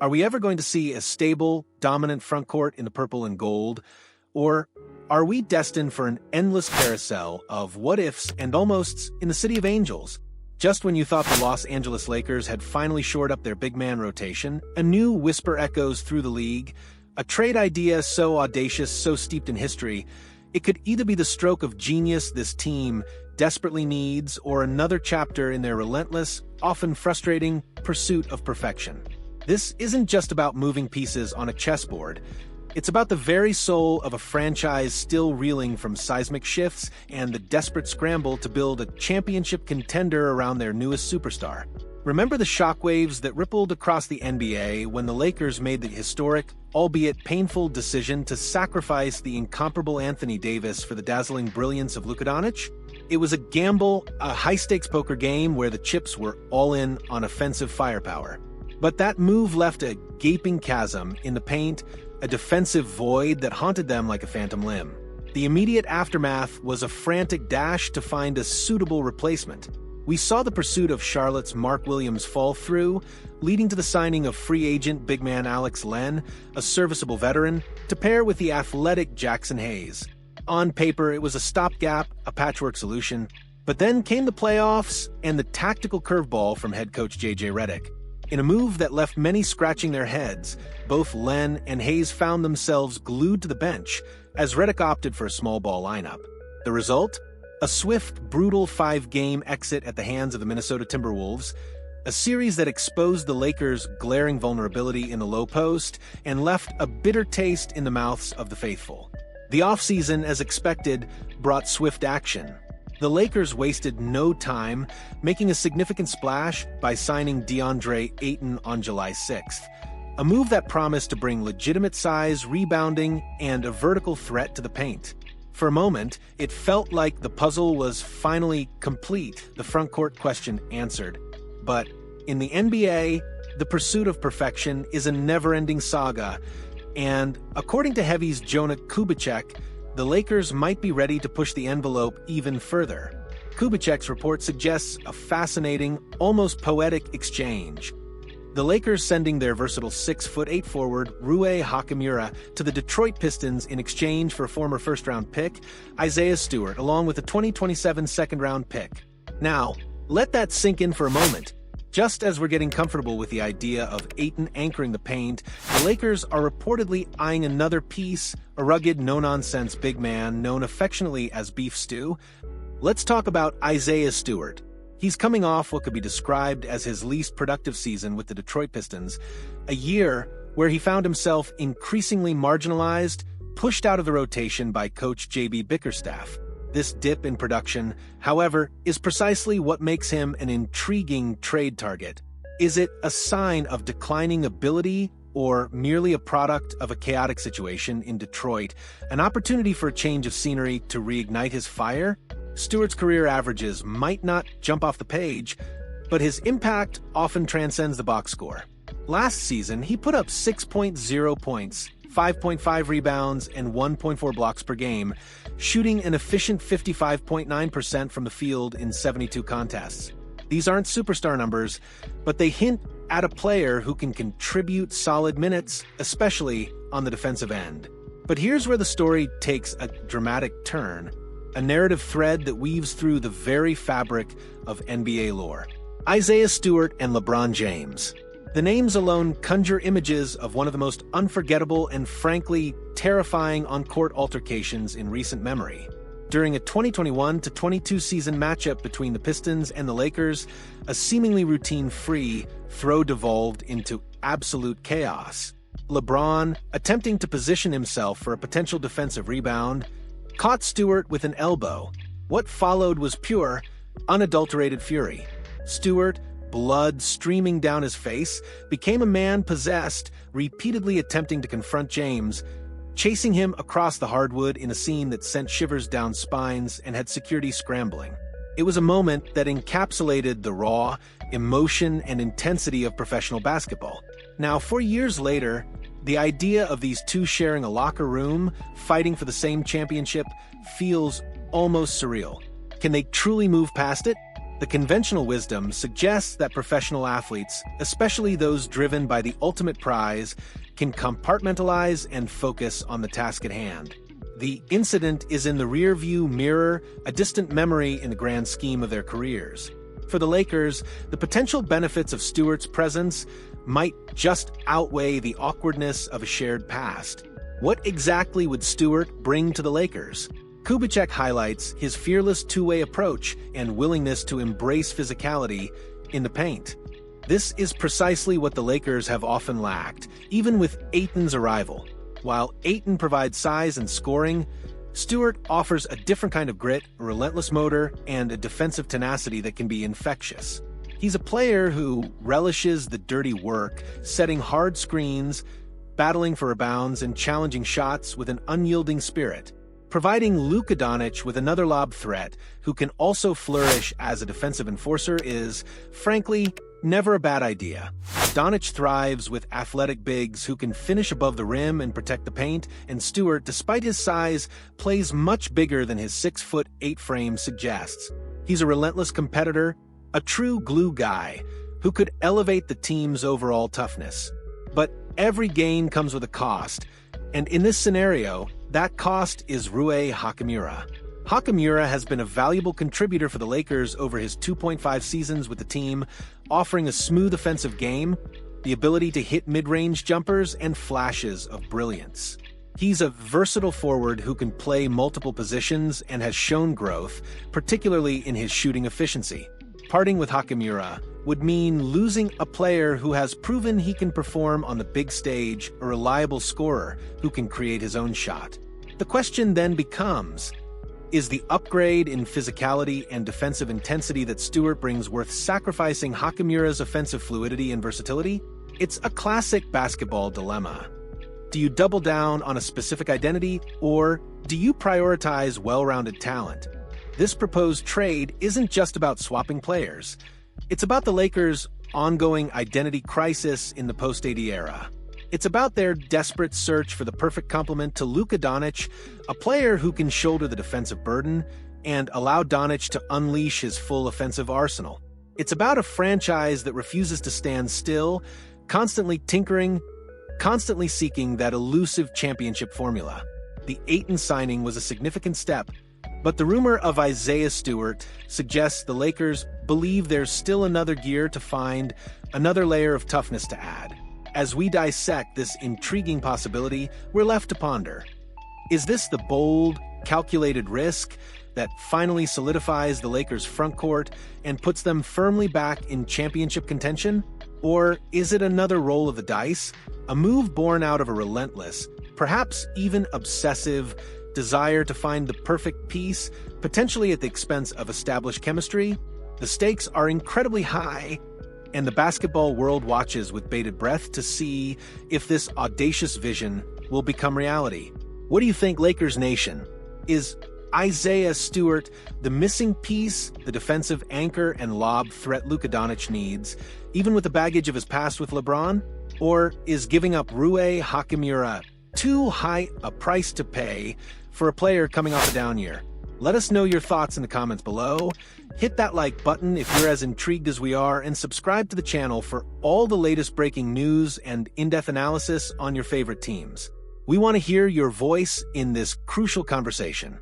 Are we ever going to see a stable, dominant front court in the purple and gold? Or are we destined for an endless carousel of what-ifs and almosts in the City of Angels? Just when you thought the Los Angeles Lakers had finally shored up their big man rotation, a new whisper echoes through the league, a trade idea so audacious, so steeped in history. It could either be the stroke of genius this team desperately needs, or another chapter in their relentless, often frustrating, pursuit of perfection. This isn't just about moving pieces on a chessboard. It's about the very soul of a franchise still reeling from seismic shifts and the desperate scramble to build a championship contender around their newest superstar. Remember the shockwaves that rippled across the NBA when the Lakers made the historic, albeit painful, decision to sacrifice the incomparable Anthony Davis for the dazzling brilliance of Luka Dončić? It was a gamble, a high-stakes poker game where the chips were all in on offensive firepower. But that move left a gaping chasm in the paint, a defensive void that haunted them like a phantom limb. The immediate aftermath was a frantic dash to find a suitable replacement. We saw the pursuit of Charlotte's Mark Williams fall through, leading to the signing of free agent big man Alex Len, a serviceable veteran, to pair with the athletic Jackson Hayes. On paper, it was a stopgap, a patchwork solution, but then came the playoffs and the tactical curveball from head coach J.J. Redick. In a move that left many scratching their heads, both Len and Hayes found themselves glued to the bench as Redick opted for a small ball lineup. The result? A swift, brutal 5-game exit at the hands of the Minnesota Timberwolves, a series that exposed the Lakers' glaring vulnerability in the low post and left a bitter taste in the mouths of the faithful. The offseason, as expected, brought swift action. The Lakers wasted no time, making a significant splash by signing DeAndre Ayton on July 6th, a move that promised to bring legitimate size, rebounding, and a vertical threat to the paint. For a moment, it felt like the puzzle was finally complete, the front court question answered. But in the NBA, the pursuit of perfection is a never-ending saga, and according to Heavy's Jonah Kubicek, the Lakers might be ready to push the envelope even further. Kubicek's report suggests a fascinating, almost poetic exchange. The Lakers sending their versatile 6'8" forward Rui Hachimura to the Detroit Pistons in exchange for a former first-round pick, Isaiah Stewart, along with a 2027 second-round pick. Now, let that sink in for a moment. Just as we're getting comfortable with the idea of Ayton anchoring the paint, the Lakers are reportedly eyeing another piece, a rugged, no-nonsense big man known affectionately as Beef Stew. Let's talk about Isaiah Stewart. He's coming off what could be described as his least productive season with the Detroit Pistons, a year where he found himself increasingly marginalized, pushed out of the rotation by coach J.B. Bickerstaff. This dip in production, however, is precisely what makes him an intriguing trade target. Is it a sign of declining ability or merely a product of a chaotic situation in Detroit, an opportunity for a change of scenery to reignite his fire? Stewart's career averages might not jump off the page, but his impact often transcends the box score. Last season, he put up 6.0 points, 5.5 rebounds, and 1.4 blocks per game, shooting an efficient 55.9% from the field in 72 contests. These aren't superstar numbers, but they hint at a player who can contribute solid minutes, especially on the defensive end. But here's where the story takes a dramatic turn, a narrative thread that weaves through the very fabric of NBA lore. Isaiah Stewart and LeBron James. The names alone conjure images of one of the most unforgettable and frankly terrifying on-court altercations in recent memory. During a 2021-22 season matchup between the Pistons and the Lakers, a seemingly routine-free throw devolved into absolute chaos. LeBron, attempting to position himself for a potential defensive rebound, caught Stewart with an elbow. What followed was pure, unadulterated fury. Stewart, blood streaming down his face, became a man possessed, repeatedly attempting to confront James, chasing him across the hardwood in a scene that sent shivers down spines and had security scrambling. It was a moment that encapsulated the raw emotion and intensity of professional basketball. Now, 4 years later, the idea of these two sharing a locker room, fighting for the same championship, feels almost surreal. Can they truly move past it? The conventional wisdom suggests that professional athletes, especially those driven by the ultimate prize, can compartmentalize and focus on the task at hand. The incident is in the rearview mirror, a distant memory in the grand scheme of their careers. For the Lakers, the potential benefits of Stewart's presence might just outweigh the awkwardness of a shared past. What exactly would Stewart bring to the Lakers? Kubicek highlights his fearless two-way approach and willingness to embrace physicality in the paint. This is precisely what the Lakers have often lacked, even with Ayton's arrival. While Ayton provides size and scoring, Stewart offers a different kind of grit, a relentless motor, and a defensive tenacity that can be infectious. He's a player who relishes the dirty work, setting hard screens, battling for rebounds, and challenging shots with an unyielding spirit. Providing Luka Dončić with another lob threat who can also flourish as a defensive enforcer is, frankly, never a bad idea. Dončić thrives with athletic bigs who can finish above the rim and protect the paint, and Stewart, despite his size, plays much bigger than his 6'8" frame suggests. He's a relentless competitor, a true glue guy, who could elevate the team's overall toughness. But every gain comes with a cost, and in this scenario, that cost is Rui Hachimura. Hachimura has been a valuable contributor for the Lakers over his 2.5 seasons with the team, offering a smooth offensive game, the ability to hit mid-range jumpers, and flashes of brilliance. He's a versatile forward who can play multiple positions and has shown growth, particularly in his shooting efficiency. Parting with Hachimura would mean losing a player who has proven he can perform on the big stage, a reliable scorer who can create his own shot. The question then becomes, is the upgrade in physicality and defensive intensity that Stewart brings worth sacrificing Hachimura's offensive fluidity and versatility? It's a classic basketball dilemma. Do you double down on a specific identity, or do you prioritize well-rounded talent? This proposed trade isn't just about swapping players. It's about the Lakers' ongoing identity crisis in the post-AD era. It's about their desperate search for the perfect complement to Luka Dončić, a player who can shoulder the defensive burden and allow Dončić to unleash his full offensive arsenal. It's about a franchise that refuses to stand still, constantly tinkering, constantly seeking that elusive championship formula. The Ayton signing was a significant step, but the rumor of Isaiah Stewart suggests the Lakers believe there's still another gear to find, another layer of toughness to add. As we dissect this intriguing possibility, we're left to ponder. Is this the bold, calculated risk that finally solidifies the Lakers' frontcourt and puts them firmly back in championship contention? Or is it another roll of the dice, a move born out of a relentless, perhaps even obsessive, desire to find the perfect piece, potentially at the expense of established chemistry? The stakes are incredibly high, and the basketball world watches with bated breath to see if this audacious vision will become reality. What do you think, Lakers Nation? Is Isaiah Stewart the missing piece, the defensive anchor and lob threat Luka Dončić needs, even with the baggage of his past with LeBron? Or is giving up Rui Hachimura too high a price to pay for a player coming off a down year? Let us know your thoughts in the comments below. Hit that like button if you're as intrigued as we are, and subscribe to the channel for all the latest breaking news and in-depth analysis on your favorite teams. We want to hear your voice in this crucial conversation.